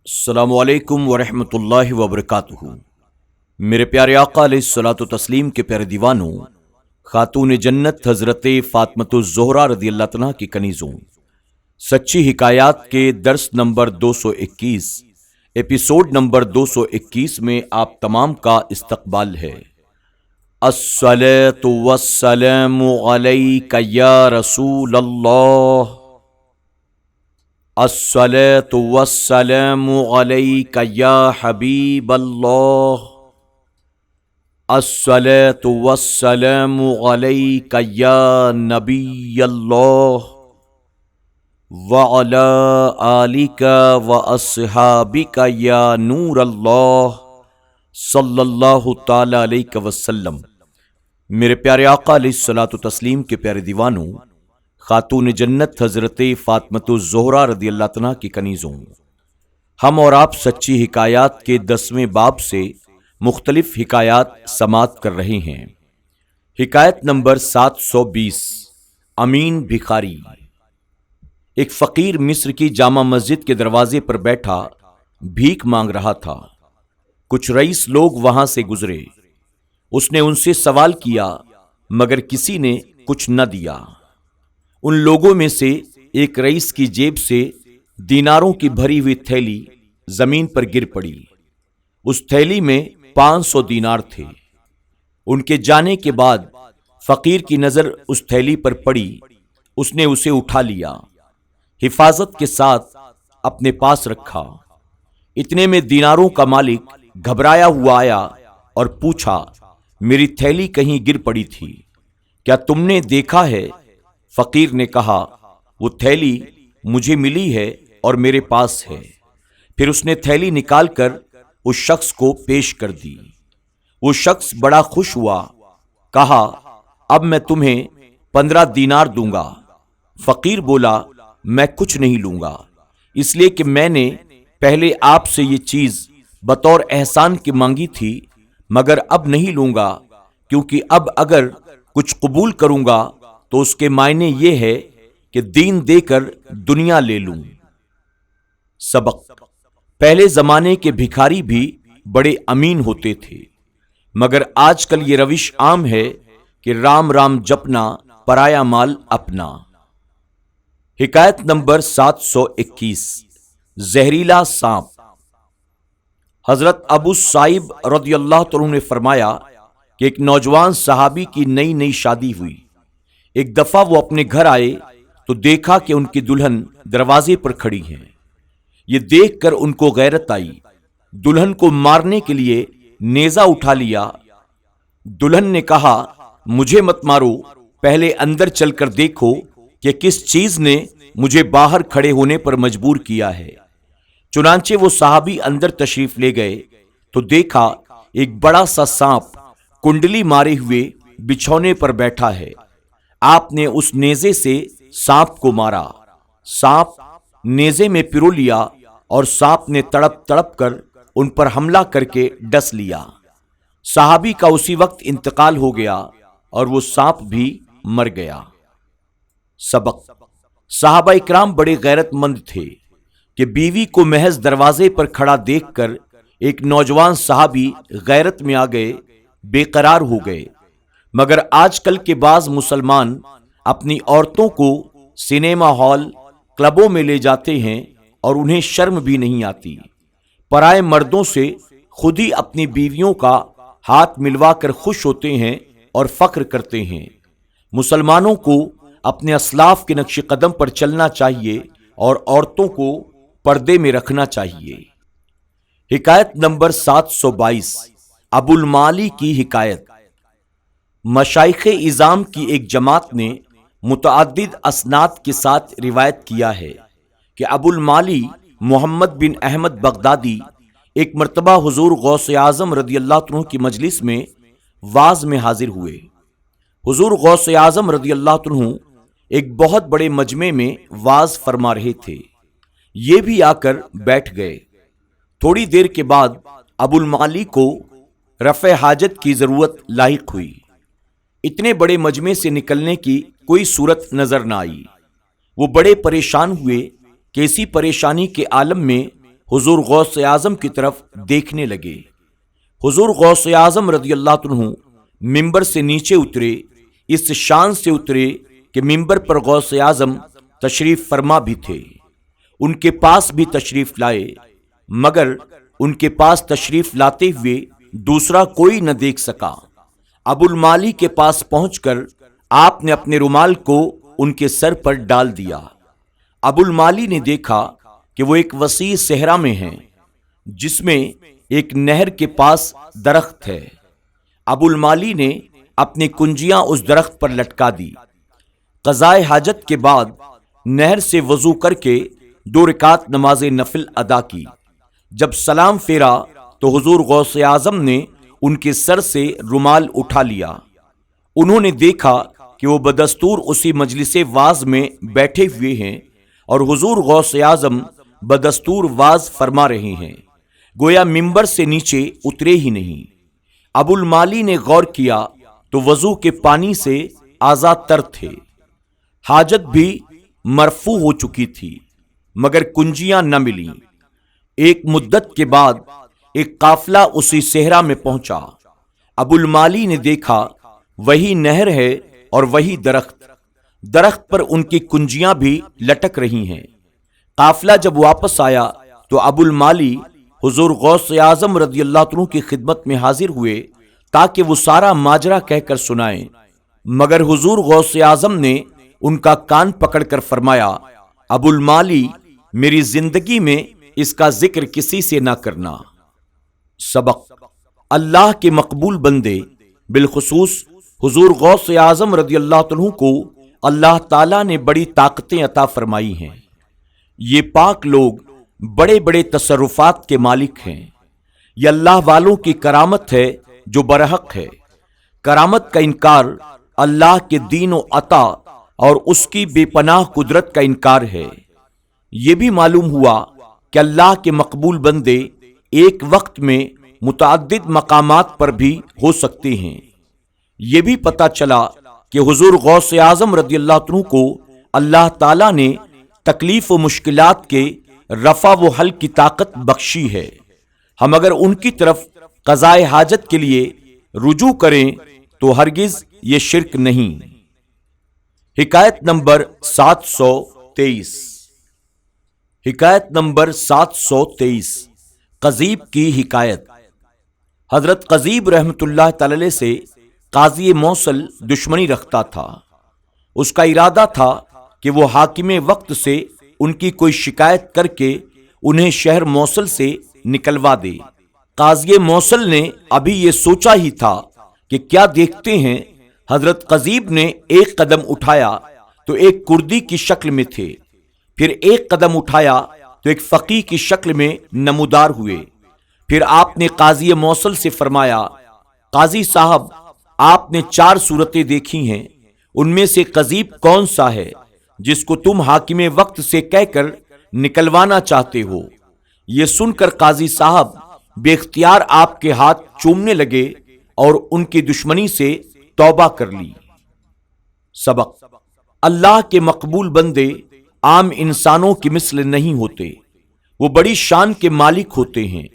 السلام علیکم ورحمۃ اللہ وبرکاتہ۔ میرے پیارے آقا علیہ الصلوۃ والتسلیم کے پیارے دیوانوں، خاتون جنت حضرت فاطمۃ الزہرا رضی اللہ عنہا کی کنیزوں، سچی حکایات کے درس نمبر 221 ایپیسوڈ نمبر 221 میں آپ تمام کا استقبال ہے۔ الصلاۃ والسلام علیک یا رسول اللہ، الصلاۃ والسلام علیک یا حبیب اللہ، الصلاۃ والسلام علیک یا نبی اللہ، وعلی آلک واصحابک یا نور اللہ، صلی اللہ تعالی علیہ وسلم۔ میرے پیارے آقا علیہ الصلوۃ والتسلیم کے پیارے دیوانوں، خاتون جنت حضرت فاطمۃ الزہرا رضی اللہ عنہا کی کنیزوں، ہم اور آپ سچی حکایات کے 10ویں باب سے مختلف حکایات سماعت کر رہے ہیں۔ حکایت نمبر 720، امین بھکاری۔ ایک فقیر مصر کی جامع مسجد کے دروازے پر بیٹھا بھیک مانگ رہا تھا۔ کچھ رئیس لوگ وہاں سے گزرے۔ اس نے ان سے سوال کیا مگر کسی نے کچھ نہ دیا۔ ان لوگوں میں سے ایک رئیس کی جیب سے دیناروں کی بھری ہوئی تھیلی زمین پر گر پڑی۔ اس تھیلی میں 500 دینار تھے۔ ان کے جانے کے بعد فقیر کی نظر اس تھیلی پر پڑی۔ اس نے اسے اٹھا لیا، حفاظت کے ساتھ اپنے پاس رکھا۔ اتنے میں دیناروں کا مالک گھبرایا ہوا آیا اور پوچھا، میری تھیلی کہیں گر پڑی تھی، کیا تم نے دیکھا ہے؟ فقیر نے کہا، وہ تھیلی مجھے ملی ہے اور میرے پاس ہے۔ پھر اس نے تھیلی نکال کر اس شخص کو پیش کر دی۔ وہ شخص بڑا خوش ہوا، کہا، اب میں تمہیں 15 دینار دوں گا۔ فقیر بولا، میں کچھ نہیں لوں گا، اس لیے کہ میں نے پہلے آپ سے یہ چیز بطور احسان کی مانگی تھی، مگر اب نہیں لوں گا، کیونکہ اب اگر کچھ قبول کروں گا تو اس کے معنی یہ ہے کہ دین دے کر دنیا لے لوں۔ سبق: پہلے زمانے کے بھکاری بھی بڑے امین ہوتے تھے، مگر آج کل یہ روش عام ہے کہ رام رام جپنا، پرایا مال اپنا۔ حکایت نمبر 721، زہریلا سانپ۔ حضرت ابو سعید رضی اللہ عنہ نے فرمایا کہ ایک نوجوان صحابی کی نئی نئی شادی ہوئی۔ ایک دفعہ وہ اپنے گھر آئے تو دیکھا کہ ان کی دلہن دروازے پر کھڑی ہے۔ یہ دیکھ کر ان کو غیرت آئی۔ دلہن کو مارنے کے لیے نیزہ اٹھا لیا۔ دلہن نے کہا، مجھے مت مارو، پہلے اندر چل کر دیکھو کہ کس چیز نے مجھے باہر کھڑے ہونے پر مجبور کیا ہے۔ چنانچہ وہ صحابی اندر تشریف لے گئے تو دیکھا ایک بڑا سا سانپ کنڈلی مارے ہوئے بچھونے پر بیٹھا ہے۔ آپ نے اس نیزے سے سانپ کو مارا۔ سانپ نیزے میں پرو لیا اور سانپ نے تڑپ تڑپ کر ان پر حملہ کر کے ڈس لیا۔ صحابی کا اسی وقت انتقال ہو گیا اور وہ سانپ بھی مر گیا۔ سبق: صحابہ اکرام بڑے غیرت مند تھے کہ بیوی کو محض دروازے پر کھڑا دیکھ کر ایک نوجوان صحابی غیرت میں آ گئے، بے قرار ہو گئے۔ مگر آج کل کے بعض مسلمان اپنی عورتوں کو سینما ہال، کلبوں میں لے جاتے ہیں اور انہیں شرم بھی نہیں آتی۔ پرائے مردوں سے خود ہی اپنی بیویوں کا ہاتھ ملوا کر خوش ہوتے ہیں اور فخر کرتے ہیں۔ مسلمانوں کو اپنے اسلاف کے نقش قدم پر چلنا چاہیے اور عورتوں کو پردے میں رکھنا چاہیے۔ حکایت نمبر 722، ابو المعالی کی حکایت۔ مشائخ اعظام کی ایک جماعت نے متعدد اسناد کے ساتھ روایت کیا ہے کہ ابو المعالی محمد بن احمد بغدادی ایک مرتبہ حضور غوث اعظم رضی اللہ عنہ کی مجلس میں واعظ میں حاضر ہوئے۔ حضور غوث اعظم رضی اللہ عنہ ایک بہت بڑے مجمع میں واعظ فرما رہے تھے۔ یہ بھی آ کر بیٹھ گئے۔ تھوڑی دیر کے بعد ابو المعالی کو رفع حاجت کی ضرورت لاحق ہوئی۔ اتنے بڑے مجمع سے نکلنے کی کوئی صورت نظر نہ آئی۔ وہ بڑے پریشان ہوئے کہ اسی پریشانی کے عالم میں حضور غوث اعظم کی طرف دیکھنے لگے۔ حضور غوث اعظم رضی اللہ عنہ ممبر سے نیچے اترے، اس شان سے اترے کہ ممبر پر غوث اعظم تشریف فرما بھی تھے، ان کے پاس بھی تشریف لائے، مگر ان کے پاس تشریف لاتے ہوئے دوسرا کوئی نہ دیکھ سکا۔ ابو المالی کے پاس پہنچ کر آپ نے اپنے رومال کو ان کے سر پر ڈال دیا۔ ابو المالی نے دیکھا کہ وہ ایک وسیع صحرا میں ہیں جس میں ایک نہر کے پاس درخت ہے۔ ابو المالی نے اپنی کنجیاں اس درخت پر لٹکا دی۔ قضائے حاجت کے بعد نہر سے وضو کر کے 2 رکعت نماز نفل ادا کی۔ جب سلام پھیرا تو حضور غوث اعظم نے ان کے سر سے رومال اٹھا لیا۔ انہوں نے دیکھا کہ وہ بدستور اسی مجلس واعظ میں بیٹھے ہوئے ہیں اور حضور غوث اعظم بدستور واعظ فرما رہے ہیں، گویا ممبر سے نیچے اترے ہی نہیں۔ ابو المالی نے غور کیا تو وضو کے پانی سے آزاد تر تھے، حاجت بھی مرفوع ہو چکی تھی، مگر کنجیاں نہ ملیں۔ ایک مدت کے بعد ایک قافلہ اسی صحرا میں پہنچا۔ ابو المالی نے دیکھا وہی نہر ہے اور وہی درخت پر ان کی کنجیاں بھی لٹک رہی ہیں۔ قافلہ جب واپس آیا تو ابو المالی حضور غوث اعظم رضی اللہ عنہ کی خدمت میں حاضر ہوئے تاکہ وہ سارا ماجرا کہہ کر سنائیں، مگر حضور غوث اعظم نے ان کا کان پکڑ کر فرمایا، ابو المالی میری زندگی میں اس کا ذکر کسی سے نہ کرنا۔ سبق: اللہ کے مقبول بندے بالخصوص حضور غوث اعظم رضی اللہ عنہ کو اللہ تعالیٰ نے بڑی طاقتیں عطا فرمائی ہیں۔ یہ پاک لوگ بڑے بڑے تصرفات کے مالک ہیں۔ یہ اللہ والوں کی کرامت ہے جو برحق ہے۔ کرامت کا انکار اللہ کے دین و عطا اور اس کی بے پناہ قدرت کا انکار ہے۔ یہ بھی معلوم ہوا کہ اللہ کے مقبول بندے ایک وقت میں متعدد مقامات پر بھی ہو سکتے ہیں۔ یہ بھی پتہ چلا کہ حضور غوث اعظم رضی اللہ عنہ کو اللہ تعالیٰ نے تکلیف و مشکلات کے رفع و حل کی طاقت بخشی ہے۔ ہم اگر ان کی طرف قضائے حاجت کے لیے رجوع کریں تو ہرگز یہ شرک نہیں۔ حکایت نمبر 723 قضیب کی حکایت۔ حضرت قضیب رحمت اللہ تعالی سے قاضی موصل دشمنی رکھتا تھا۔ اس کا ارادہ تھا کہ وہ حاکم وقت سے ان کی کوئی شکایت کر کے انہیں شہر موصل سے نکلوا دے۔ قاضی موصل نے ابھی یہ سوچا ہی تھا کہ کیا دیکھتے ہیں حضرت قضیب نے ایک قدم اٹھایا تو ایک کردی کی شکل میں تھے، پھر ایک قدم اٹھایا تو ایک فقیہ کی شکل میں نمودار ہوئے۔ پھر آپ نے قاضی موصل سے فرمایا، قاضی صاحب آپ نے 4 صورتیں دیکھی ہیں، ان میں سے قضیب کون سا ہے جس کو تم حاکم وقت سے کہہ کر نکلوانا چاہتے ہو؟ یہ سن کر قاضی صاحب بے اختیار آپ کے ہاتھ چومنے لگے اور ان کی دشمنی سے توبہ کر لی۔ سبق: اللہ کے مقبول بندے عام انسانوں کی مثل نہیں ہوتے، وہ بڑی شان کے مالک ہوتے ہیں۔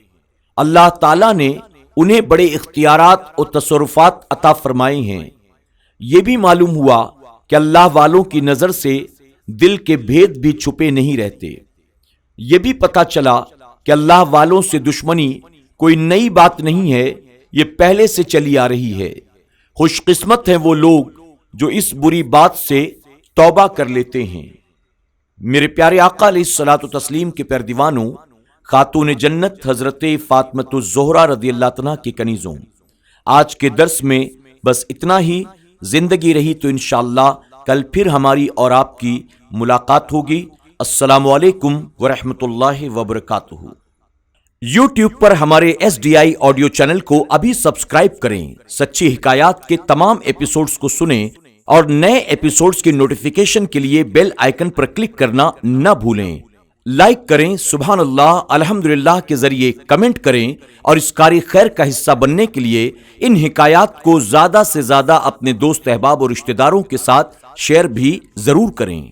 اللہ تعالیٰ نے انہیں بڑے اختیارات اور تصرفات عطا فرمائے ہیں۔ یہ بھی معلوم ہوا کہ اللہ والوں کی نظر سے دل کے بھید بھی چھپے نہیں رہتے۔ یہ بھی پتہ چلا کہ اللہ والوں سے دشمنی کوئی نئی بات نہیں ہے، یہ پہلے سے چلی آ رہی ہے۔ خوش قسمت ہیں وہ لوگ جو اس بری بات سے توبہ کر لیتے ہیں۔ میرے پیارے آقا علیہ الصلوۃ والتسلیم کے پیردیوانوں، خاتون جنت حضرت فاطمۃ الزہرا رضی اللہ عنہا کی کنیزوں، آج کے درس میں بس اتنا ہی۔ زندگی رہی تو انشاءاللہ کل پھر ہماری اور آپ کی ملاقات ہوگی۔ السلام علیکم ورحمۃ اللہ وبرکاتہ۔ یوٹیوب پر ہمارے SDI آڈیو چینل کو ابھی سبسکرائب کریں، سچی حکایات کے تمام ایپیسوڈز کو سنیں اور نئے ایپیسوڈز کی نوٹیفیکیشن کے لیے بیل آئیکن پر کلک کرنا نہ بھولیں۔ لائک کریں، سبحان اللہ، الحمدللہ کے ذریعے کمنٹ کریں اور اس کاری خیر کا حصہ بننے کے لیے ان حکایات کو زیادہ سے زیادہ اپنے دوست احباب اور رشتہ داروں کے ساتھ شیئر بھی ضرور کریں۔